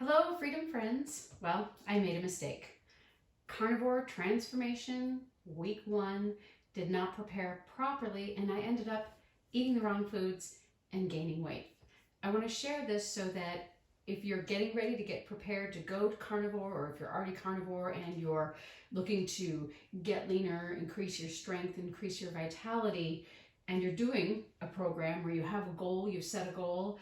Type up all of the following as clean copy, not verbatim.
Hello, Freedom Friends. Well, I made a mistake. Carnivore transformation, week 1, did not prepare properly, and I ended up eating the wrong foods and gaining weight. I want to share this so that if you're getting ready to get prepared to go to carnivore, or if you're already carnivore and you're looking to get leaner, increase your strength, increase your vitality, and you're doing a program where you have a goal, you've set a goal,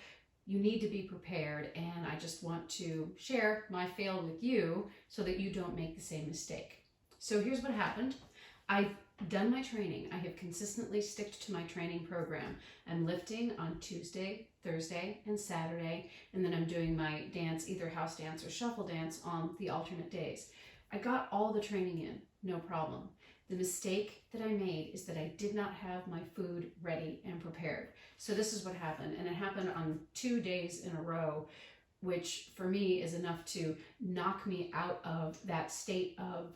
you need to be prepared, and I just want to share my fail with you so that you don't make the same mistake. So here's what happened. I've done my training. I have consistently stuck to my training program. I'm lifting on Tuesday, Thursday, and Saturday, and then I'm doing my dance, either house dance or shuffle dance, on the alternate days. I got all the training in, no problem. The mistake that I made is that I did not have my food ready and prepared. So this is what happened, and it happened on 2 days in a row, which for me is enough to knock me out of that state of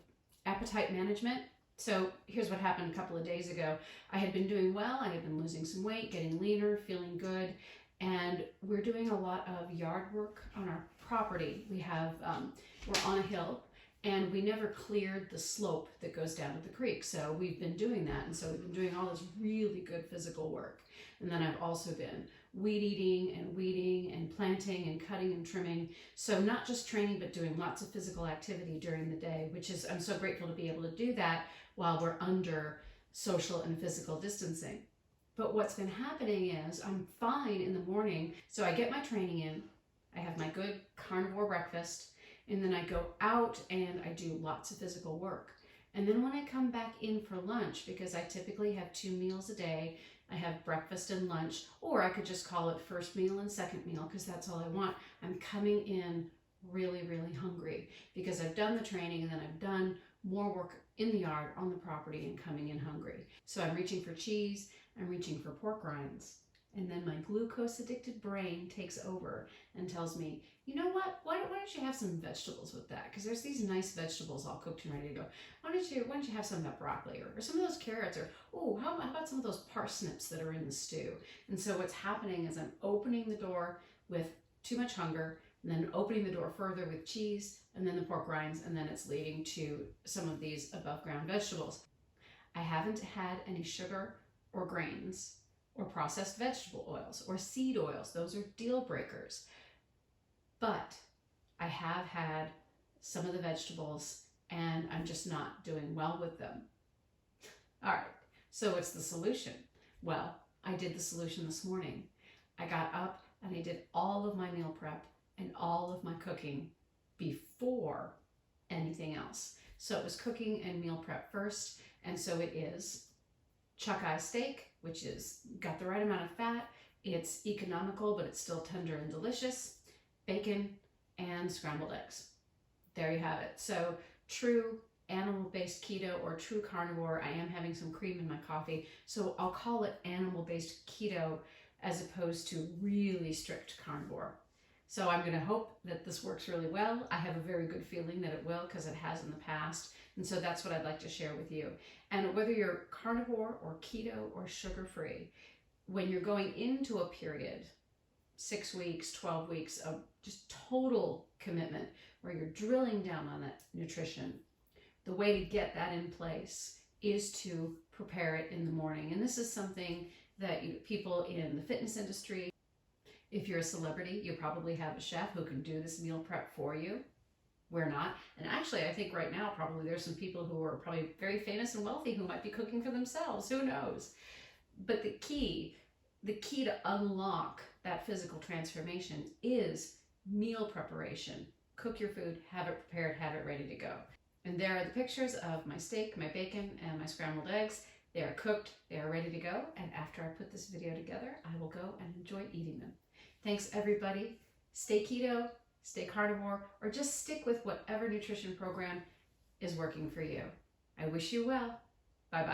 appetite management. So here's what happened a couple of days ago. I had been doing well. I had been losing some weight, getting leaner, feeling good, and we're doing a lot of yard work on our property. We're on a hill, and we never cleared the slope that goes down to the creek. So we've been doing that. And so we've been doing all this really good physical work. And then I've also been weed eating and weeding and planting and cutting and trimming. So not just training, but doing lots of physical activity during the day, I'm so grateful to be able to do that while we're under social and physical distancing. But what's been happening is I'm fine in the morning. So I get my training in, I have my good carnivore breakfast, and then I go out and I do lots of physical work. And then when I come back in for lunch, because I typically have 2 meals a day, I have breakfast and lunch, or I could just call it first meal and second meal because that's all I want. I'm coming in really, really hungry because I've done the training and then I've done more work in the yard on the property and coming in hungry. So I'm reaching for cheese, I'm reaching for pork rinds. And then my glucose-addicted brain takes over and tells me, you know what? Why don't you have some vegetables with that? Because there's these nice vegetables all cooked and ready to go. Why don't you have some of that broccoli or some of those carrots, or how about some of those parsnips that are in the stew? And so what's happening is I'm opening the door with too much hunger, and then opening the door further with cheese, and then the pork rinds, and then it's leading to some of these above ground vegetables. I haven't had any sugar or grains or processed vegetable oils or seed oils. Those are deal breakers. But I have had some of the vegetables and I'm just not doing well with them. All right, so what's the solution? Well, I did the solution this morning. I got up and I did all of my meal prep and all of my cooking before anything else. So it was cooking and meal prep first, and so it is chuck eye steak, which is got the right amount of fat. It's economical, but it's still tender and delicious. Bacon and scrambled eggs. There you have it. So true animal-based keto or true carnivore. I am having some cream in my coffee, so I'll call it animal-based keto as opposed to really strict carnivore. So I'm going to hope that this works really well. I have a very good feeling that it will because it has in the past. And so that's what I'd like to share with you. And whether you're carnivore or keto or sugar-free, when you're going into a period, 6 weeks, 12 weeks of just total commitment where you're drilling down on that nutrition, the way to get that in place is to prepare it in the morning. And this is something that people in the fitness industry, if you're a celebrity, you probably have a chef who can do this meal prep for you. We're not. And actually, I think right now, probably there's some people who are probably very famous and wealthy who might be cooking for themselves. Who knows? But the key to unlock that physical transformation is meal preparation. Cook your food, have it prepared, have it ready to go. And there are the pictures of my steak, my bacon, and my scrambled eggs. They are cooked, they are ready to go. And after I put this video together, I will go and enjoy eating them. Thanks, everybody. Stay keto, stay carnivore, or just stick with whatever nutrition program is working for you. I wish you well. Bye-bye.